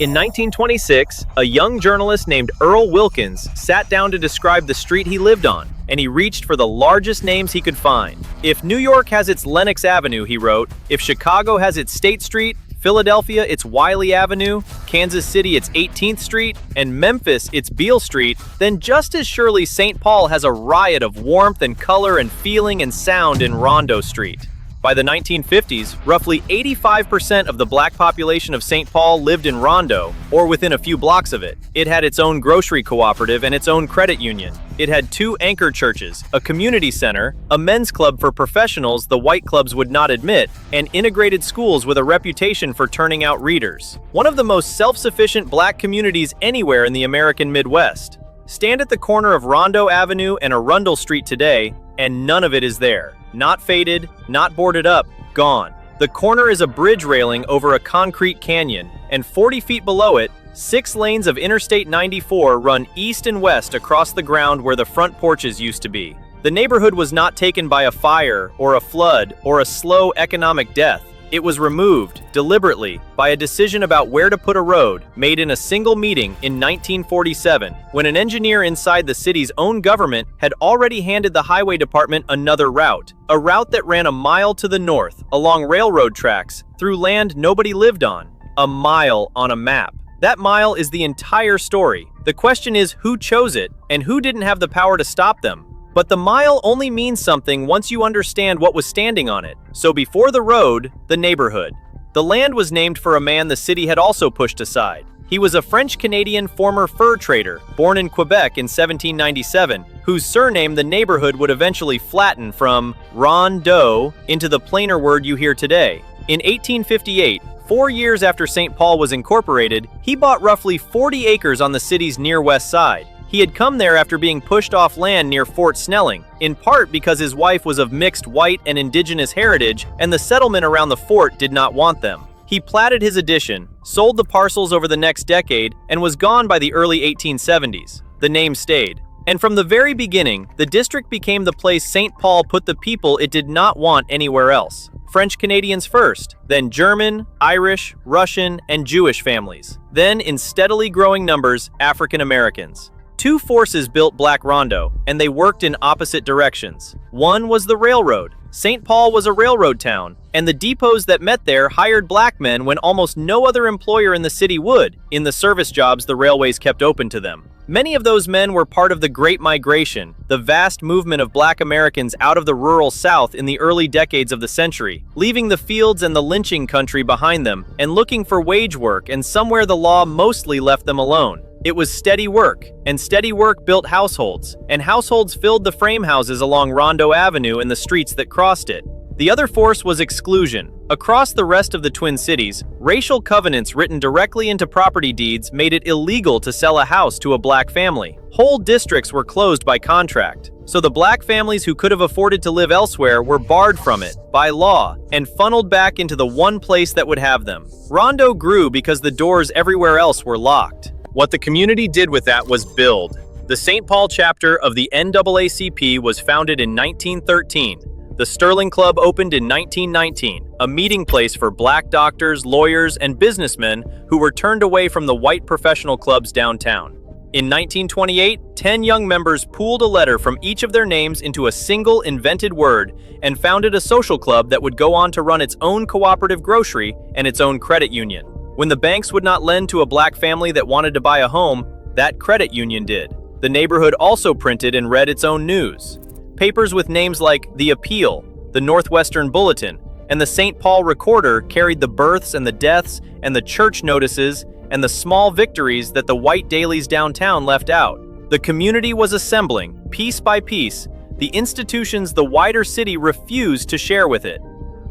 In 1926, a young journalist named Earl Wilkins sat down to describe the street he lived on, and he reached for the largest names he could find. If New York has its Lenox Avenue, he wrote, if Chicago has its State Street, Philadelphia its Wiley Avenue, Kansas City its 18th Street, and Memphis its Beale Street, then just as surely St. Paul has a riot of warmth and color and feeling and sound in Rondo Street. By the 1950s, roughly 85% of the black population of St. Paul lived in Rondo, or within a few blocks of it. It had its own grocery cooperative and its own credit union. It had 2 anchor churches, a community center, a men's club for professionals the white clubs would not admit, and integrated schools with a reputation for turning out readers. One of the most self-sufficient black communities anywhere in the American Midwest. Stand at the corner of Rondo Avenue and Arundel Street today, and none of it is there. Not faded, not boarded up, gone. The corner is a bridge railing over a concrete canyon, and 40 feet below it, 6 lanes of Interstate 94 run east and west across the ground where the front porches used to be. The neighborhood was not taken by a fire, or a flood, or a slow economic death. It was removed, deliberately, by a decision about where to put a road made in a single meeting in 1947, when an engineer inside the city's own government had already handed the highway department another route, a route that ran a mile to the north, along railroad tracks, through land nobody lived on. A mile on a map. That mile is the entire story. The question is who chose it, and who didn't have the power to stop them. But the mile only means something once you understand what was standing on it. So before the road, the neighborhood. The land was named for a man the city had also pushed aside. He was a French-Canadian former fur trader, born in Quebec in 1797, whose surname the neighborhood would eventually flatten from Rondo into the plainer word you hear today. In 1858, 4 years after St. Paul was incorporated, he bought roughly 40 acres on the city's near west side. He had come there after being pushed off land near Fort Snelling, in part because his wife was of mixed white and indigenous heritage and the settlement around the fort did not want them. He platted his addition, sold the parcels over the next decade, and was gone by the early 1870s. The name stayed. And from the very beginning, the district became the place St. Paul put the people it did not want anywhere else. French Canadians first, then German, Irish, Russian, and Jewish families. Then, in steadily growing numbers, African Americans. 2 forces built Black Rondo, and they worked in opposite directions. One was the railroad. St. Paul was a railroad town, and the depots that met there hired black men when almost no other employer in the city would, in the service jobs the railways kept open to them. Many of those men were part of the Great Migration, the vast movement of black Americans out of the rural South in the early decades of the century, leaving the fields and the lynching country behind them, and looking for wage work and somewhere the law mostly left them alone. It was steady work, and steady work built households, and households filled the frame houses along Rondo Avenue and the streets that crossed it. The other force was exclusion. Across the rest of the Twin Cities, racial covenants written directly into property deeds made it illegal to sell a house to a black family. Whole districts were closed by contract, so the black families who could have afforded to live elsewhere were barred from it, by law, and funneled back into the one place that would have them. Rondo grew because the doors everywhere else were locked. What the community did with that was build. The St. Paul chapter of the NAACP was founded in 1913. The Sterling Club opened in 1919, a meeting place for black doctors, lawyers, and businessmen who were turned away from the white professional clubs downtown. In 1928, 10 young members pooled a letter from each of their names into a single invented word and founded a social club that would go on to run its own cooperative grocery and its own credit union. When the banks would not lend to a black family that wanted to buy a home, that credit union did. The neighborhood also printed and read its own news. Papers with names like The Appeal, the Northwestern Bulletin, and the St. Paul Recorder carried the births and the deaths and the church notices and the small victories that the white dailies downtown left out. The community was assembling, piece by piece, the institutions the wider city refused to share with it.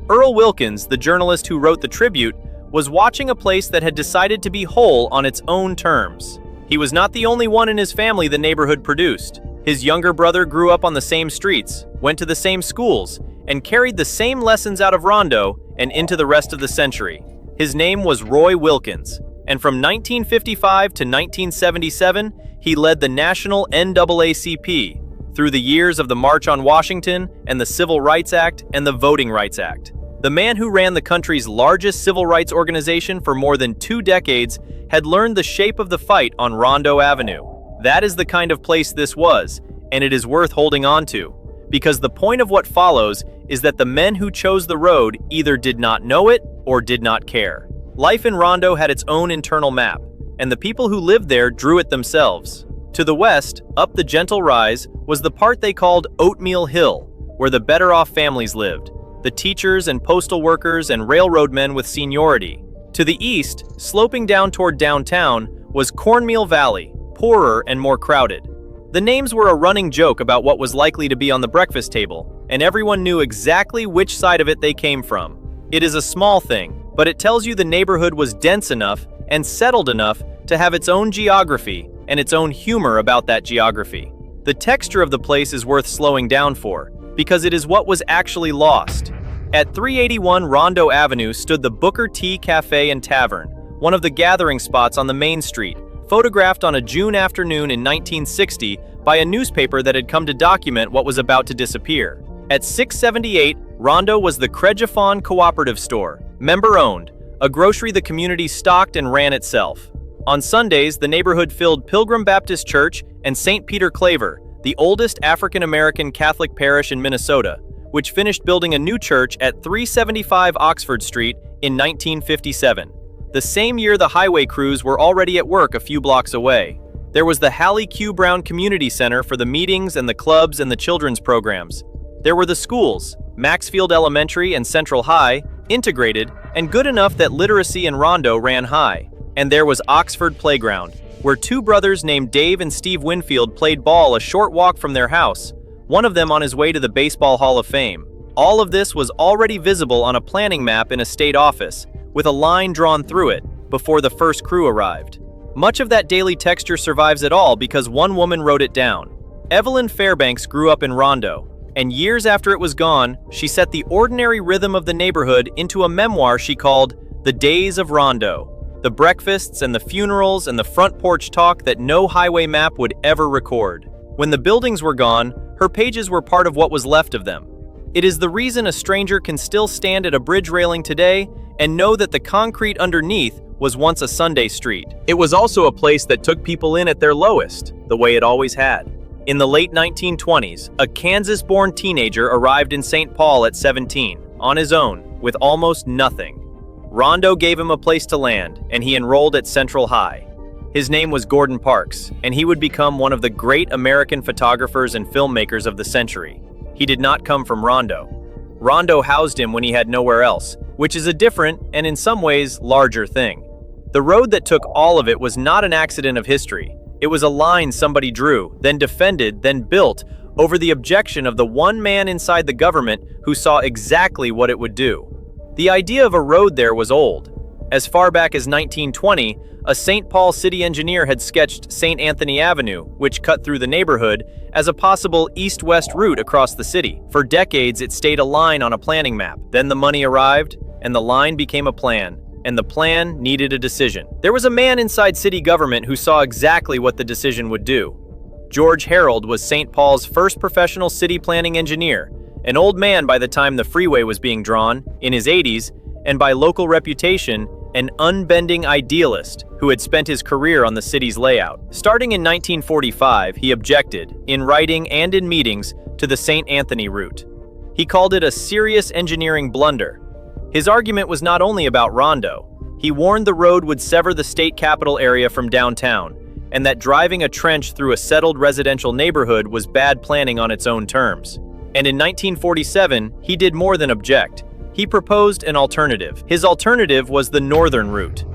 Earl Wilkins, the journalist who wrote the tribute, was watching a place that had decided to be whole on its own terms. He was not the only one in his family the neighborhood produced. His younger brother grew up on the same streets, went to the same schools, and carried the same lessons out of Rondo and into the rest of the century. His name was Roy Wilkins, and from 1955 to 1977, he led the national NAACP through the years of the March on Washington and the Civil Rights Act and the Voting Rights Act. The man who ran the country's largest civil rights organization for more than 2 decades had learned the shape of the fight on Rondo Avenue. That is the kind of place this was, and it is worth holding on to, because the point of what follows is that the men who chose the road either did not know it or did not care. Life in Rondo had its own internal map, and the people who lived there drew it themselves. To the west, up the gentle rise, was the part they called Oatmeal Hill, where the better-off families lived, the teachers and postal workers and railroad men with seniority. To the east, sloping down toward downtown, was Cornmeal Valley, poorer and more crowded. The names were a running joke about what was likely to be on the breakfast table, and everyone knew exactly which side of it they came from. It is a small thing, but it tells you the neighborhood was dense enough and settled enough to have its own geography and its own humor about that geography. The texture of the place is worth slowing down for, because it is what was actually lost. At 381 Rondo Avenue stood the Booker T Cafe and Tavern, one of the gathering spots on the main street, photographed on a June afternoon in 1960 by a newspaper that had come to document what was about to disappear. At 678, Rondo was the Crejafon Cooperative Store, member-owned, a grocery the community stocked and ran itself. On Sundays, the neighborhood filled Pilgrim Baptist Church and St. Peter Claver, the oldest African-American Catholic parish in Minnesota, which finished building a new church at 375 Oxford Street in 1957. The same year the highway crews were already at work a few blocks away. There was the Hallie Q. Brown Community Center for the meetings and the clubs and the children's programs. There were the schools, Maxfield Elementary and Central High, integrated and good enough that literacy in Rondo ran high. And there was Oxford Playground, where 2 brothers named Dave and Steve Winfield played ball a short walk from their house, one of them on his way to the Baseball Hall of Fame. All of this was already visible on a planning map in a state office, with a line drawn through it, before the first crew arrived. Much of that daily texture survives at all because one woman wrote it down. Evelyn Fairbanks grew up in Rondo, and years after it was gone, she set the ordinary rhythm of the neighborhood into a memoir she called The Days of Rondo, the breakfasts and the funerals and the front porch talk that no highway map would ever record. When the buildings were gone, her pages were part of what was left of them. It is the reason a stranger can still stand at a bridge railing today and know that the concrete underneath was once a Sunday street. It was also a place that took people in at their lowest, the way it always had. In the late 1920s, a Kansas-born teenager arrived in St. Paul at 17, on his own, with almost nothing. Rondo gave him a place to land, and he enrolled at Central High. His name was Gordon Parks, and he would become one of the great American photographers and filmmakers of the century. He did not come from Rondo. Rondo housed him when he had nowhere else, which is a different, and in some ways, larger thing. The road that took all of it was not an accident of history. It was a line somebody drew, then defended, then built, over the objection of the one man inside the government who saw exactly what it would do. The idea of a road there was old. As far back as 1920, a St. Paul city engineer had sketched St. Anthony Avenue, which cut through the neighborhood, as a possible east-west route across the city. For decades, it stayed a line on a planning map. Then the money arrived, and the line became a plan, and the plan needed a decision. There was a man inside city government who saw exactly what the decision would do. George Herrold was St. Paul's first professional city planning engineer, an old man by the time the freeway was being drawn, in his 80s, and by local reputation, an unbending idealist who had spent his career on the city's layout. Starting in 1945, he objected, in writing and in meetings, to the St. Anthony route. He called it a serious engineering blunder. His argument was not only about Rondo. He warned the road would sever the state capital area from downtown, and that driving a trench through a settled residential neighborhood was bad planning on its own terms. And in 1947, he did more than object. He proposed an alternative. His alternative was the northern route.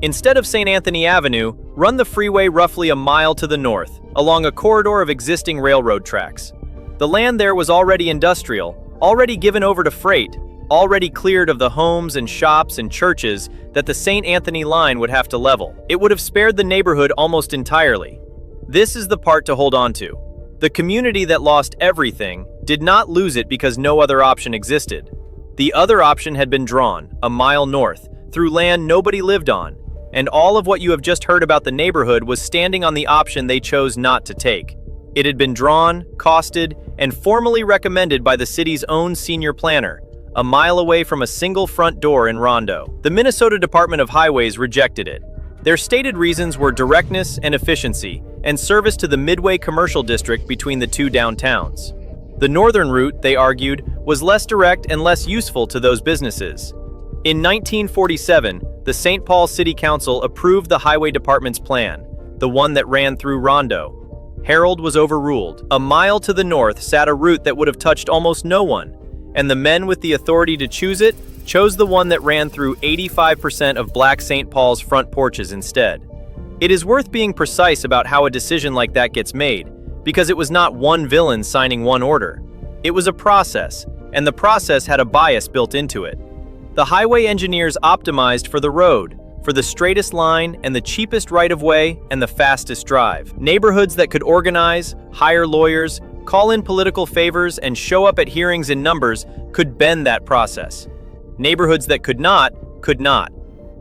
Instead of St. Anthony Avenue, run the freeway roughly a mile to the north, along a corridor of existing railroad tracks. The land there was already industrial, already given over to freight, already cleared of the homes and shops and churches that the St. Anthony line would have to level. It would have spared the neighborhood almost entirely. This is the part to hold on to. The community that lost everything did not lose it because no other option existed. The other option had been drawn, a mile north, through land nobody lived on, and all of what you have just heard about the neighborhood was standing on the option they chose not to take. It had been drawn, costed, and formally recommended by the city's own senior planner, a mile away from a single front door in Rondo. The Minnesota Department of Highways rejected it. Their stated reasons were directness and efficiency, and service to the Midway commercial district between the two downtowns. The northern route, they argued, was less direct and less useful to those businesses. In 1947, the St. Paul City Council approved the Highway Department's plan, the one that ran through Rondo. Herrold was overruled. A mile to the north sat a route that would have touched almost no one, and the men with the authority to choose it chose the one that ran through 85% of Black St. Paul's front porches instead. It is worth being precise about how a decision like that gets made, because it was not one villain signing one order. It was a process, and the process had a bias built into it. The highway engineers optimized for the road, for the straightest line and the cheapest right-of-way and the fastest drive. Neighborhoods that could organize, hire lawyers, call in political favors, and show up at hearings in numbers could bend that process. Neighborhoods that could not, could not.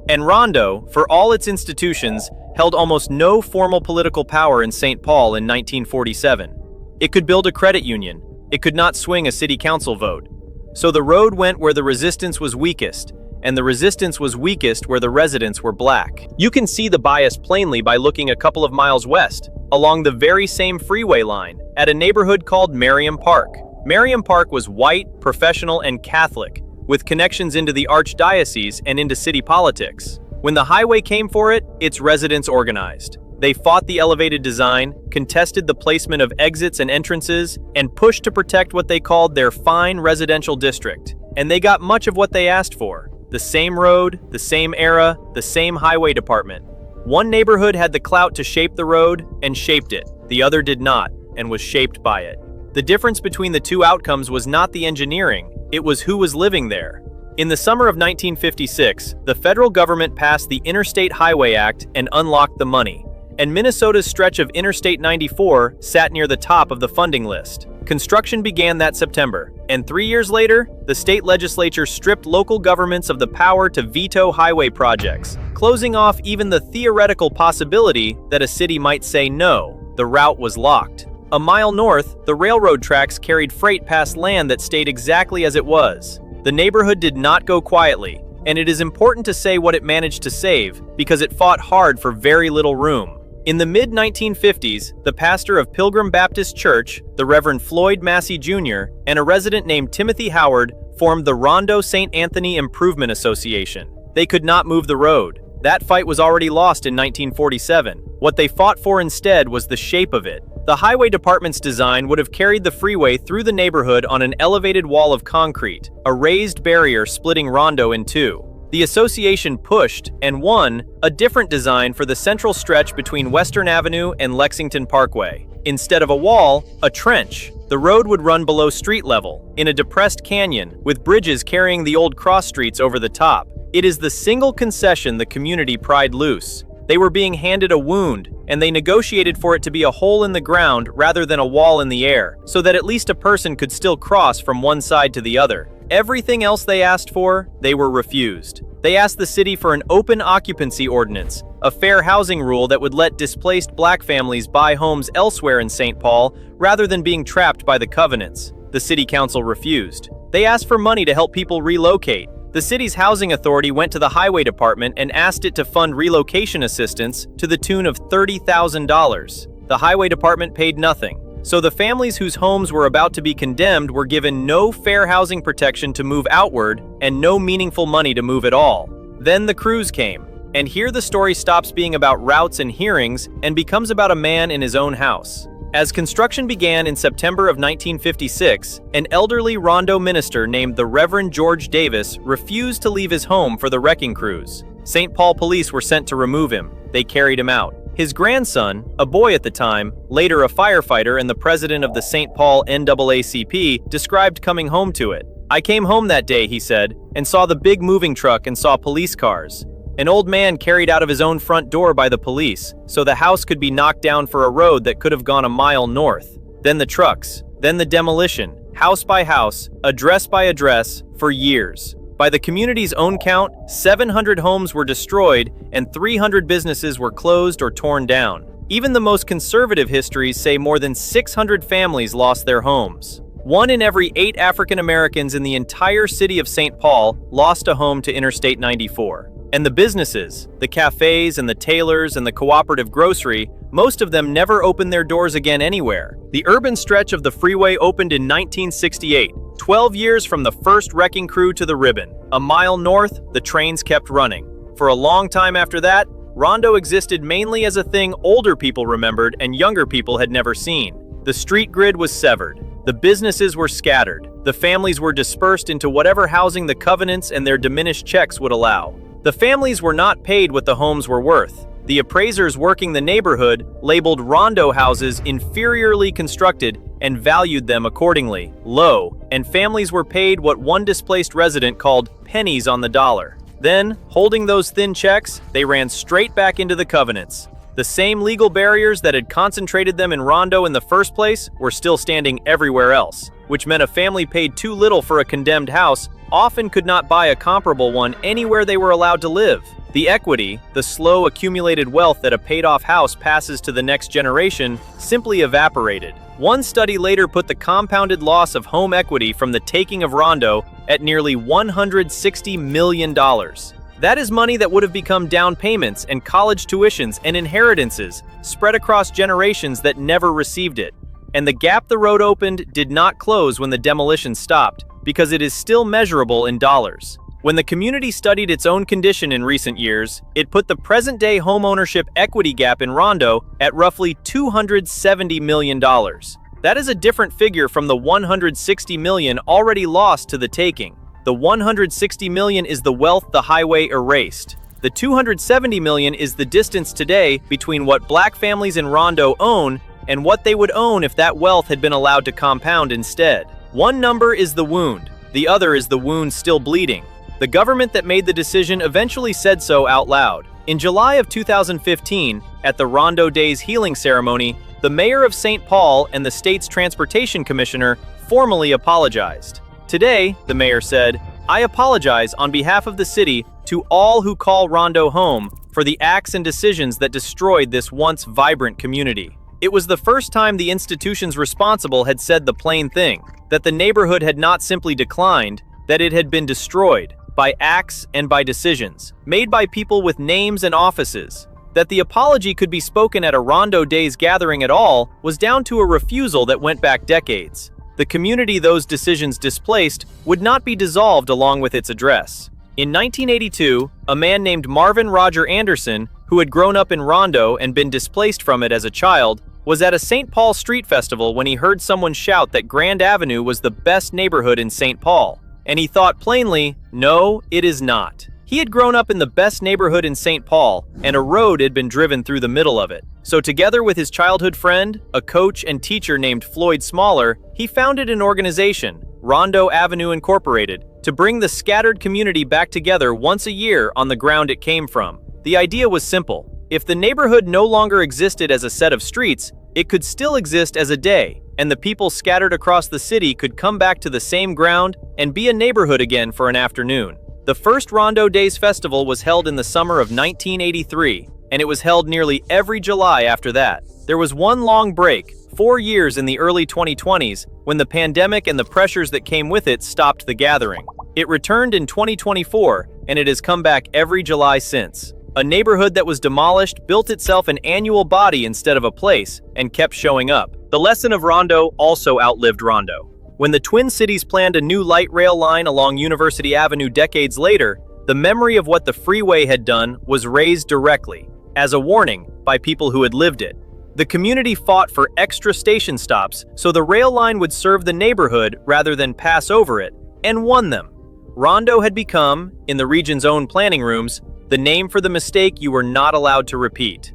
And Rondo, for all its institutions, held almost no formal political power in St. Paul in 1947. It could build a credit union. It could not swing a city council vote. So the road went where the resistance was weakest, and the resistance was weakest where the residents were Black. You can see the bias plainly by looking a couple of miles west, along the very same freeway line, at a neighborhood called Merriam Park. Merriam Park was white, professional, and Catholic, with connections into the archdiocese and into city politics. When the highway came for it, its residents organized. They fought the elevated design, contested the placement of exits and entrances, and pushed to protect what they called their fine residential district. And they got much of what they asked for. The same road, the same era, the same highway department. One neighborhood had the clout to shape the road and shaped it. The other did not and was shaped by it. The difference between the two outcomes was not the engineering, it was who was living there. In the summer of 1956, the federal government passed the Interstate Highway Act and unlocked the money, and Minnesota's stretch of Interstate 94 sat near the top of the funding list. Construction began that September, and 3 years later, the state legislature stripped local governments of the power to veto highway projects, closing off even the theoretical possibility that a city might say no. The route was locked. A mile north, the railroad tracks carried freight past land that stayed exactly as it was. The neighborhood did not go quietly, and it is important to say what it managed to save because it fought hard for very little room. In the mid-1950s, the pastor of Pilgrim Baptist Church, the Reverend Floyd Massey Jr., and a resident named Timothy Howard formed the Rondo St. Anthony Improvement Association. They could not move the road. That fight was already lost in 1947. What they fought for instead was the shape of it. The highway department's design would have carried the freeway through the neighborhood on an elevated wall of concrete, a raised barrier splitting Rondo in two. The association pushed, and won, a different design for the central stretch between Western Avenue and Lexington Parkway. Instead of a wall, a trench. The road would run below street level, in a depressed canyon, with bridges carrying the old cross streets over the top. It is the single concession the community pried loose. They were being handed a wound, and they negotiated for it to be a hole in the ground rather than a wall in the air, so that at least a person could still cross from one side to the other. Everything else they asked for, they were refused. They asked the city for an open occupancy ordinance, a fair housing rule that would let displaced Black families buy homes elsewhere in St. Paul rather than being trapped by the covenants. The city council refused. They asked for money to help people relocate. The city's housing authority went to the highway department and asked it to fund relocation assistance to the tune of $30,000. The highway department paid nothing. So the families whose homes were about to be condemned were given no fair housing protection to move outward and no meaningful money to move at all. Then the crews came. And here the story stops being about routes and hearings and becomes about a man in his own house. As construction began in September of 1956, an elderly Rondo minister named the Reverend George Davis refused to leave his home for the wrecking crews. St. Paul police were sent to remove him. They carried him out. His grandson, a boy at the time, later a firefighter and the president of the St. Paul NAACP, described coming home to it. "I came home that day," he said, "and saw the big moving truck and saw police cars. An old man carried out of his own front door by the police, so the house could be knocked down for a road that could have gone a mile north. Then the trucks, then the demolition, house by house, address by address, for years. By the community's own count, 700 homes were destroyed and 300 businesses were closed or torn down. Even the most conservative histories say more than 600 families lost their homes." 1 in every 8 African Americans in the entire city of St. Paul lost a home to Interstate 94. And the businesses, the cafes and the tailors and the cooperative grocery, most of them never opened their doors again anywhere. The urban stretch of the freeway opened in 1968, 12 years from the first wrecking crew to the ribbon. A mile north, the trains kept running. For a long time after that, Rondo existed mainly as a thing older people remembered and younger people had never seen. The street grid was severed. The businesses were scattered. The families were dispersed into whatever housing the covenants and their diminished checks would allow. The families were not paid what the homes were worth. The appraisers working the neighborhood labeled Rondo houses inferiorly constructed and valued them accordingly, low, and families were paid what one displaced resident called pennies on the dollar. Then, holding those thin checks, they ran straight back into the covenants. The same legal barriers that had concentrated them in Rondo in the first place were still standing everywhere else, which meant a family paid too little for a condemned house often could not buy a comparable one anywhere they were allowed to live. The equity, the slow accumulated wealth that a paid-off house passes to the next generation, simply evaporated. One study later put the compounded loss of home equity from the taking of Rondo at nearly $160 million. That is money that would have become down payments and college tuitions and inheritances spread across generations that never received it. And the gap the road opened did not close when the demolition stopped, because it is still measurable in dollars. When the community studied its own condition in recent years, it put the present-day homeownership equity gap in Rondo at roughly $270 million. That is a different figure from the $160 million already lost to the taking. The $160 million is the wealth the highway erased. The $270 million is the distance today between what black families in Rondo own and what they would own if that wealth had been allowed to compound instead. One number is the wound, the other is the wound still bleeding. The government that made the decision eventually said so out loud. In July of 2015, at the Rondo Days healing ceremony, the mayor of St. Paul and the state's transportation commissioner formally apologized. Today, the mayor said, "I apologize on behalf of the city to all who call Rondo home for the acts and decisions that destroyed this once vibrant community." It was the first time the institutions responsible had said the plain thing, that the neighborhood had not simply declined, that it had been destroyed by acts and by decisions, made by people with names and offices. That the apology could be spoken at a Rondo Days gathering at all was down to a refusal that went back decades. The community those decisions displaced would not be dissolved along with its address. In 1982, a man named Marvin Roger Anderson, who had grown up in Rondo and been displaced from it as a child, was at a St. Paul street festival when he heard someone shout that Grand Avenue was the best neighborhood in St. Paul. And he thought plainly, no, it is not. He had grown up in the best neighborhood in St. Paul, and a road had been driven through the middle of it. So together with his childhood friend, a coach and teacher named Floyd Smaller, he founded an organization, Rondo Avenue Incorporated, to bring the scattered community back together once a year on the ground it came from. The idea was simple. If the neighborhood no longer existed as a set of streets, it could still exist as a day, and the people scattered across the city could come back to the same ground and be a neighborhood again for an afternoon. The first Rondo Days festival was held in the summer of 1983, and it was held nearly every July after that. There was one long break, 4 years in the early 2020s, when the pandemic and the pressures that came with it stopped the gathering. It returned in 2024, and it has come back every July since. A neighborhood that was demolished built itself an annual body instead of a place, and kept showing up. The lesson of Rondo also outlived Rondo. When the Twin Cities planned a new light rail line along University Avenue decades later, the memory of what the freeway had done was raised directly, as a warning, by people who had lived it. The community fought for extra station stops so the rail line would serve the neighborhood rather than pass over it, and won them. Rondo had become, in the region's own planning rooms, the name for the mistake you were not allowed to repeat.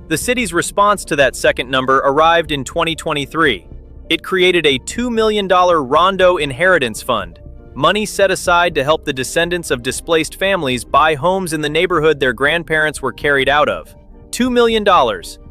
The city's response to that second number arrived in 2023. It created a $2 million Rondo Inheritance Fund, money set aside to help the descendants of displaced families buy homes in the neighborhood their grandparents were carried out of. $2 million,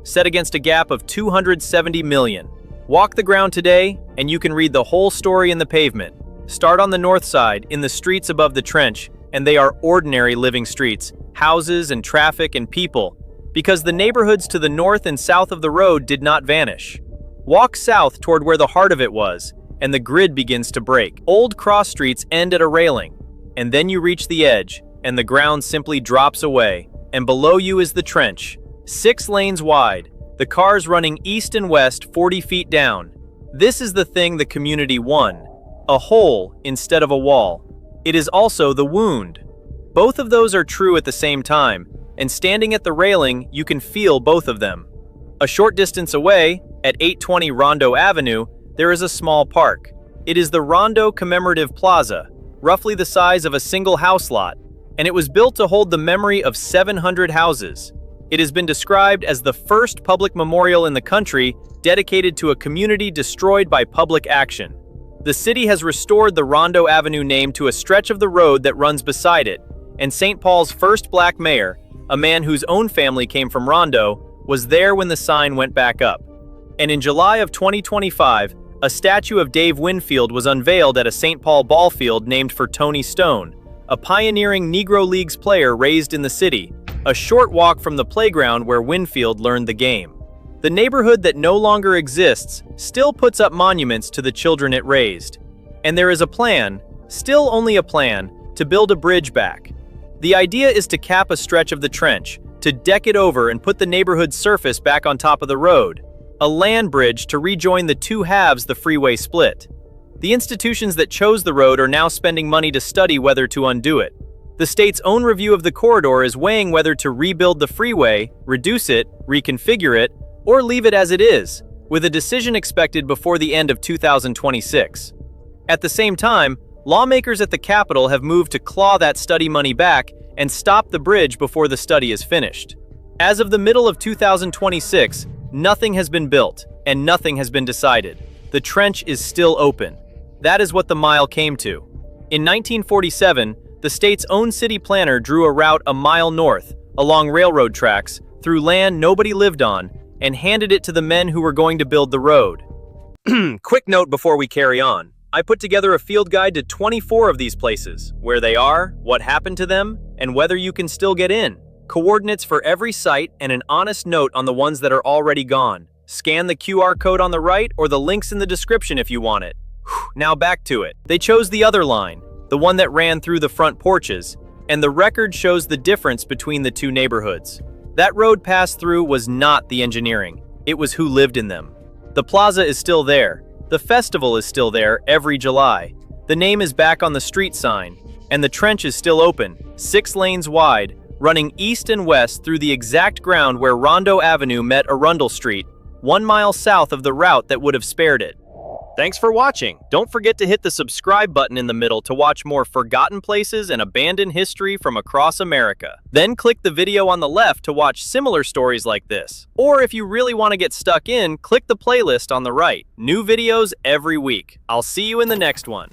set against a gap of $270 million. Walk the ground today, and you can read the whole story in the pavement. Start on the north side, in the streets above the trench, and they are ordinary living streets, houses and traffic and people, because the neighborhoods to the north and south of the road did not vanish. Walk south toward where the heart of it was, and the grid begins to break. Old cross streets end at a railing, and then you reach the edge, and the ground simply drops away, and below you is the trench, 6 lanes wide, the cars running east and west 40 feet down. This is the thing the community won, a hole instead of a wall. It is also the wound. Both of those are true at the same time, and standing at the railing, you can feel both of them. A short distance away, at 820 Rondo Avenue, there is a small park. It is the Rondo Commemorative Plaza, roughly the size of a single house lot, and it was built to hold the memory of 700 houses. It has been described as the first public memorial in the country dedicated to a community destroyed by public action. The city has restored the Rondo Avenue name to a stretch of the road that runs beside it, and St. Paul's first black mayor, a man whose own family came from Rondo, was there when the sign went back up. And in July of 2025, a statue of Dave Winfield was unveiled at a St. Paul ball field named for Tony Stone, a pioneering Negro Leagues player raised in the city, a short walk from the playground where Winfield learned the game. The neighborhood that no longer exists still puts up monuments to the children it raised. And there is a plan, still only a plan, to build a bridge back. The idea is to cap a stretch of the trench, to deck it over and put the neighborhood's surface back on top of the road, a land bridge to rejoin the two halves the freeway split. The institutions that chose the road are now spending money to study whether to undo it. The state's own review of the corridor is weighing whether to rebuild the freeway, reduce it, reconfigure it, or leave it as it is, with a decision expected before the end of 2026. At the same time, lawmakers at the Capitol have moved to claw that study money back and stop the bridge before the study is finished. As of the middle of 2026, nothing has been built and nothing has been decided. The trench is still open. That is what the mile came to. In 1947, the state's own city planner drew a route a mile north, along railroad tracks, through land nobody lived on, and handed it to the men who were going to build the road. Quick note before we carry on. I put together a field guide to 24 of these places, where they are, what happened to them, and whether you can still get in. Coordinates for every site and an honest note on the ones that are already gone. Scan the QR code on the right or the links in the description if you want it. Now back to it. They chose the other line, the one that ran through the front porches, and the record shows the difference between the two neighborhoods. That road passed through was not the engineering, it was who lived in them. The plaza is still there. The festival is still there every July. The name is back on the street sign, and the trench is still open, 6 lanes wide, running east and west through the exact ground where Rondo Avenue met Arundel Street, 1 mile south of the route that would have spared it. Thanks for watching. Don't forget to hit the subscribe button in the middle to watch more forgotten places and abandoned history from across America. Then click the video on the left to watch similar stories like this. Or if you really want to get stuck in, click the playlist on the right. New videos every week. I'll see you in the next one.